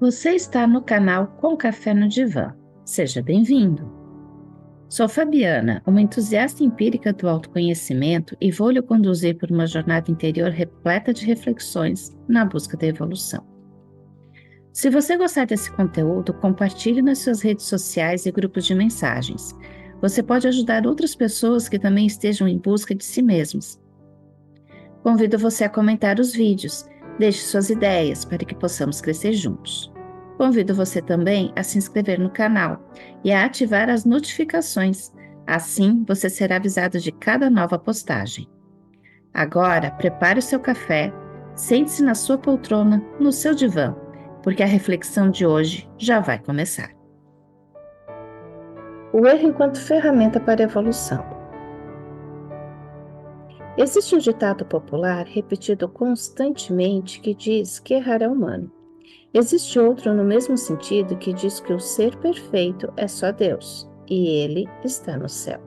Você está no canal Com Café no Divã. Seja bem-vindo. Sou Fabiana, uma entusiasta empírica do autoconhecimento e vou lhe conduzir por uma jornada interior repleta de reflexões na busca da evolução. Se você gostar desse conteúdo, compartilhe nas suas redes sociais e grupos de mensagens. Você pode ajudar outras pessoas que também estejam em busca de si mesmas. Convido você a comentar os vídeos, deixe suas ideias para que possamos crescer juntos. Convido você também a se inscrever no canal e a ativar as notificações. Assim, você será avisado de cada nova postagem. Agora, prepare o seu café, sente-se na sua poltrona, no seu divã, porque a reflexão de hoje já vai começar. O erro enquanto ferramenta para a evolução. Existe um ditado popular repetido constantemente que diz que errar é humano. Existe outro no mesmo sentido que diz que o ser perfeito é só Deus e Ele está no céu.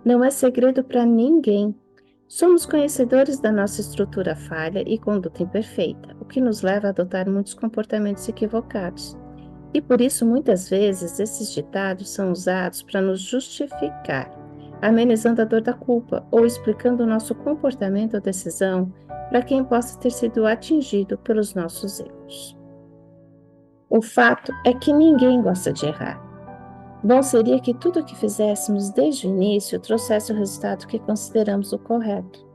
Não é segredo para ninguém. Somos conhecedores da nossa estrutura falha e conduta imperfeita, o que nos leva a adotar muitos comportamentos equivocados. E por isso, muitas vezes, esses ditados são usados para nos justificar, amenizando a dor da culpa ou explicando o nosso comportamento ou decisão para quem possa ter sido atingido pelos nossos erros. O fato é que ninguém gosta de errar. Bom seria que tudo o que fizéssemos desde o início trouxesse o resultado que consideramos o correto.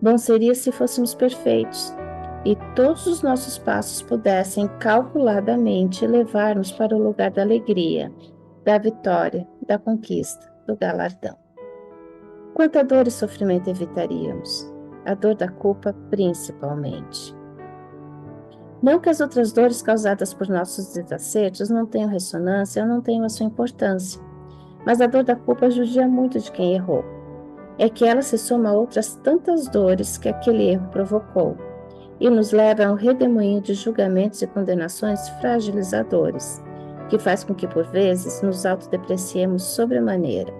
Bom seria se fôssemos perfeitos e todos os nossos passos pudessem calculadamente levar-nos para o lugar da alegria, da vitória, da conquista, do galardão. Quanta dor e sofrimento evitaríamos? A dor da culpa principalmente. Não que as outras dores causadas por nossos desacertos não tenham ressonância ou não tenham a sua importância, mas a dor da culpa judia muito de quem errou. É que ela se soma a outras tantas dores que aquele erro provocou e nos leva a um redemoinho de julgamentos e condenações fragilizadores, que faz com que, por vezes, nos autodepreciemos sobremaneira,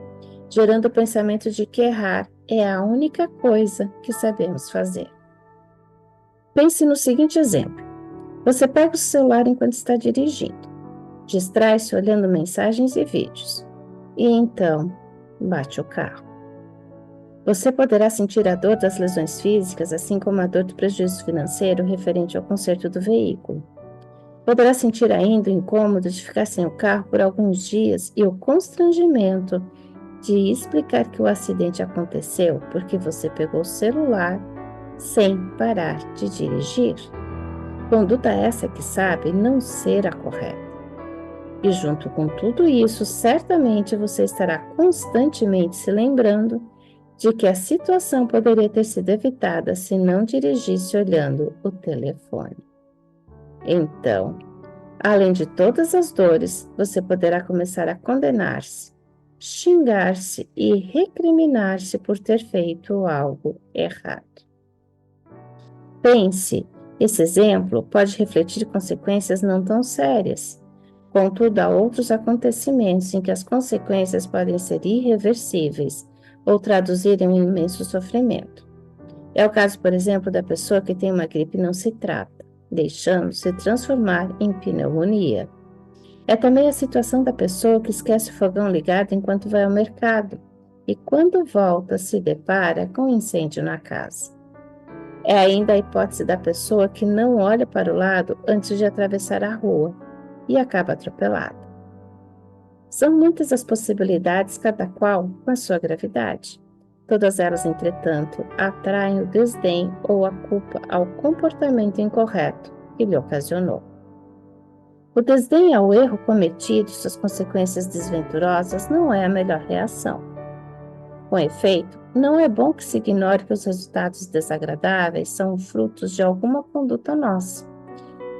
gerando o pensamento de que errar é a única coisa que sabemos fazer. Pense no seguinte exemplo. Você pega o celular enquanto está dirigindo, distrai-se olhando mensagens e vídeos, e então bate o carro. Você poderá sentir a dor das lesões físicas, assim como a dor do prejuízo financeiro referente ao conserto do veículo. Poderá sentir ainda o incômodo de ficar sem o carro por alguns dias e o constrangimento de explicar que o acidente aconteceu porque você pegou o celular sem parar de dirigir. Conduta essa que sabe não ser a correta. E junto com tudo isso, certamente você estará constantemente se lembrando de que a situação poderia ter sido evitada se não dirigisse olhando o telefone. Então, além de todas as dores, você poderá começar a condenar-se, xingar-se e recriminar-se por ter feito algo errado. Pense, esse exemplo pode refletir consequências não tão sérias. Contudo, há outros acontecimentos em que as consequências podem ser irreversíveis ou traduzirem um imenso sofrimento. É o caso, por exemplo, da pessoa que tem uma gripe e não se trata, deixando-se transformar em pneumonia. É também a situação da pessoa que esquece o fogão ligado enquanto vai ao mercado e, quando volta, se depara com um incêndio na casa. É ainda a hipótese da pessoa que não olha para o lado antes de atravessar a rua e acaba atropelada. São muitas as possibilidades, cada qual com a sua gravidade. Todas elas, entretanto, atraem o desdém ou a culpa ao comportamento incorreto que lhe ocasionou. O desdém ao erro cometido e suas consequências desventurosas não é a melhor reação. Com efeito, não é bom que se ignore que os resultados desagradáveis são frutos de alguma conduta nossa,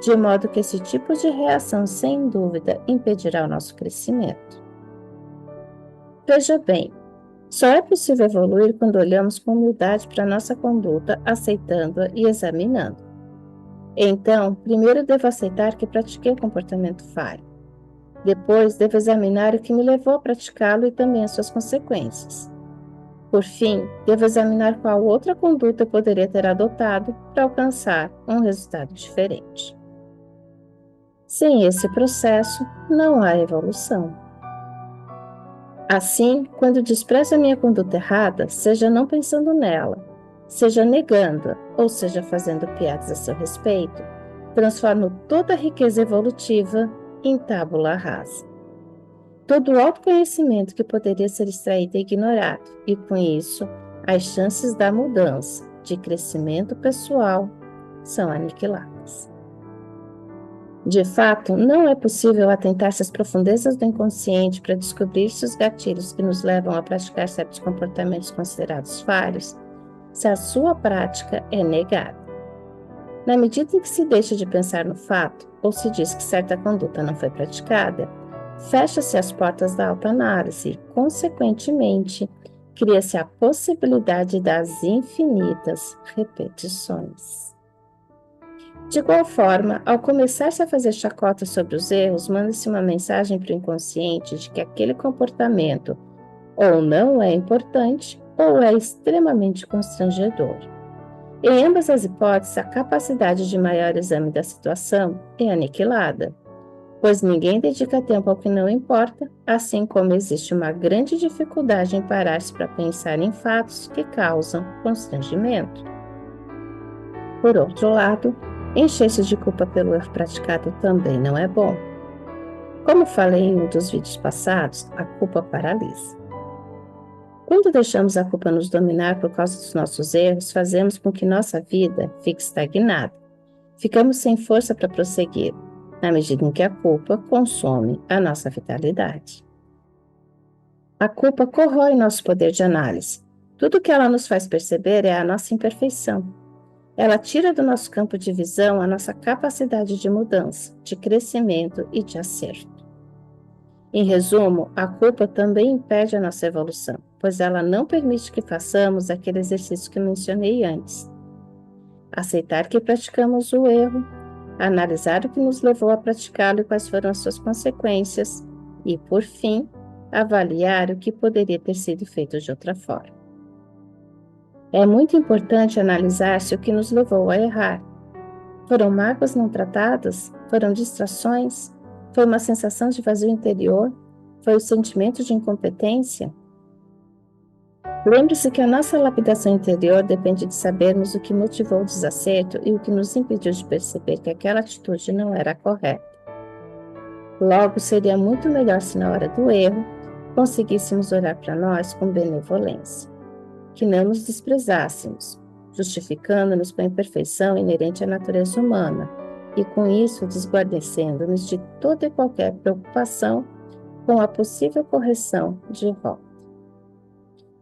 de modo que esse tipo de reação, sem dúvida, impedirá o nosso crescimento. Veja bem, só é possível evoluir quando olhamos com humildade para a nossa conduta, aceitando-a e examinando. Então, primeiro devo aceitar que pratiquei comportamento falho. Depois, devo examinar o que me levou a praticá-lo e também as suas consequências. Por fim, devo examinar qual outra conduta eu poderia ter adotado para alcançar um resultado diferente. Sem esse processo, não há evolução. Assim, quando desprezo a minha conduta errada, seja não pensando nela, seja negando-a, ou seja fazendo piadas a seu respeito, transformo toda a riqueza evolutiva em tábula rasa. Todo o autoconhecimento que poderia ser extraído é ignorado, e com isso, as chances da mudança, de crescimento pessoal, são aniquiladas. De fato, não é possível atentar-se às profundezas do inconsciente para descobrir se os gatilhos que nos levam a praticar certos comportamentos considerados falhos, se a sua prática é negada. Na medida em que se deixa de pensar no fato, ou se diz que certa conduta não foi praticada, fecha-se as portas da autoanálise e, consequentemente, cria-se a possibilidade das infinitas repetições. De igual forma, ao começar-se a fazer chacota sobre os erros, manda-se uma mensagem para o inconsciente de que aquele comportamento ou não é importante ou é extremamente constrangedor. Em ambas as hipóteses, a capacidade de maior exame da situação é aniquilada, pois ninguém dedica tempo ao que não importa, assim como existe uma grande dificuldade em parar-se para pensar em fatos que causam constrangimento. Por outro lado, encher-se de culpa pelo erro praticado também não é bom. Como falei em um dos vídeos passados, a culpa paralisa. Quando deixamos a culpa nos dominar por causa dos nossos erros, fazemos com que nossa vida fique estagnada. Ficamos sem força para prosseguir, na medida em que a culpa consome a nossa vitalidade. A culpa corrói nosso poder de análise. Tudo o que ela nos faz perceber é a nossa imperfeição. Ela tira do nosso campo de visão a nossa capacidade de mudança, de crescimento e de acerto. Em resumo, a culpa também impede a nossa evolução, pois ela não permite que façamos aquele exercício que mencionei antes. Aceitar que praticamos o erro, analisar o que nos levou a praticá-lo e quais foram as suas consequências, e, por fim, avaliar o que poderia ter sido feito de outra forma. É muito importante analisar se o que nos levou a errar. Foram mágoas não tratadas? Foram distrações? Foi uma sensação de vazio interior? Foi o sentimento de incompetência? Lembre-se que a nossa lapidação interior depende de sabermos o que motivou o desacerto e o que nos impediu de perceber que aquela atitude não era correta. Logo, seria muito melhor se na hora do erro conseguíssemos olhar para nós com benevolência, que não nos desprezássemos, justificando-nos com a imperfeição inerente à natureza humana, e com isso desguarnecendo-nos de toda e qualquer preocupação com a possível correção de volta.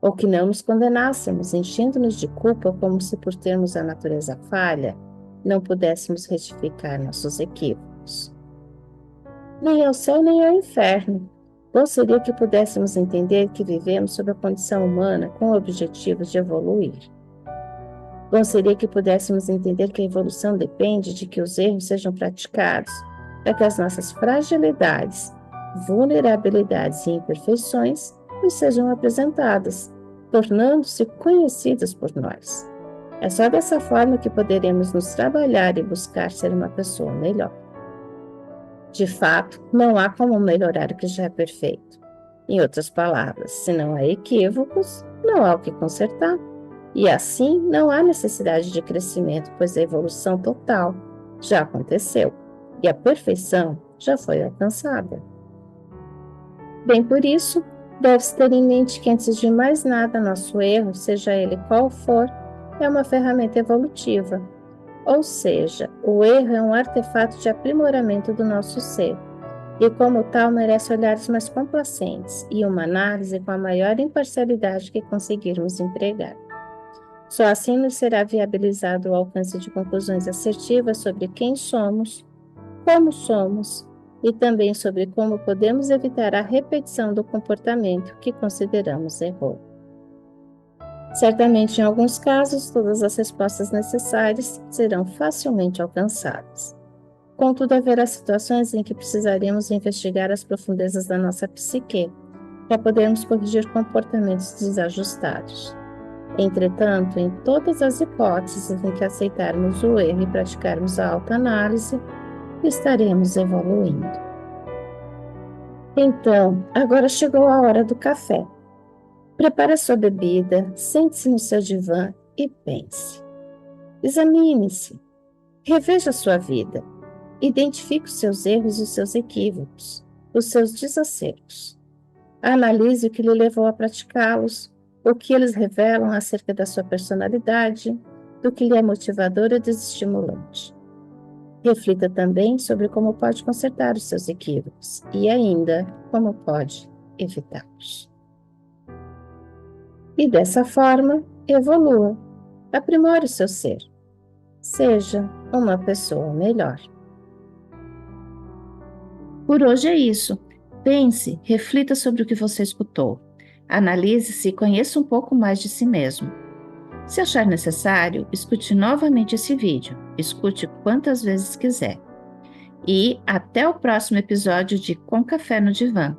Ou que não nos condenássemos, enchendo-nos de culpa como se por termos a natureza falha, não pudéssemos retificar nossos equívocos. Nem ao céu nem ao inferno. Bom seria que pudéssemos entender que vivemos sob a condição humana com o objetivo de evoluir. Bom seria que pudéssemos entender que a evolução depende de que os erros sejam praticados, para que as nossas fragilidades, vulnerabilidades e imperfeições nos sejam apresentadas, tornando-se conhecidas por nós. É só dessa forma que poderemos nos trabalhar e buscar ser uma pessoa melhor. De fato, não há como melhorar o que já é perfeito. Em outras palavras, se não há equívocos, não há o que consertar. E assim, não há necessidade de crescimento, pois a evolução total já aconteceu e a perfeição já foi alcançada. Bem, por isso, deve-se ter em mente que, antes de mais nada, nosso erro, seja ele qual for, é uma ferramenta evolutiva. Ou seja, o erro é um artefato de aprimoramento do nosso ser, e como tal merece olhares mais complacentes e uma análise com a maior imparcialidade que conseguirmos empregar. Só assim nos será viabilizado o alcance de conclusões assertivas sobre quem somos, como somos e também sobre como podemos evitar a repetição do comportamento que consideramos erro. Certamente, em alguns casos, todas as respostas necessárias serão facilmente alcançadas. Contudo, haverá situações em que precisaremos investigar as profundezas da nossa psique, para podermos corrigir comportamentos desajustados. Entretanto, em todas as hipóteses em que aceitarmos o erro e praticarmos a autoanálise, estaremos evoluindo. Então, agora chegou a hora do café. Prepare a sua bebida, sente-se no seu divã e pense. Examine-se, reveja a sua vida, identifique os seus erros e os seus equívocos, os seus desacertos. Analise o que lhe levou a praticá-los, o que eles revelam acerca da sua personalidade, do que lhe é motivador ou desestimulante. Reflita também sobre como pode consertar os seus equívocos e ainda como pode evitá-los. E dessa forma, evolua, aprimore o seu ser. Seja uma pessoa melhor. Por hoje é isso. Pense, reflita sobre o que você escutou. Analise-se e conheça um pouco mais de si mesmo. Se achar necessário, escute novamente esse vídeo. Escute quantas vezes quiser. E até o próximo episódio de Com Café no Divã.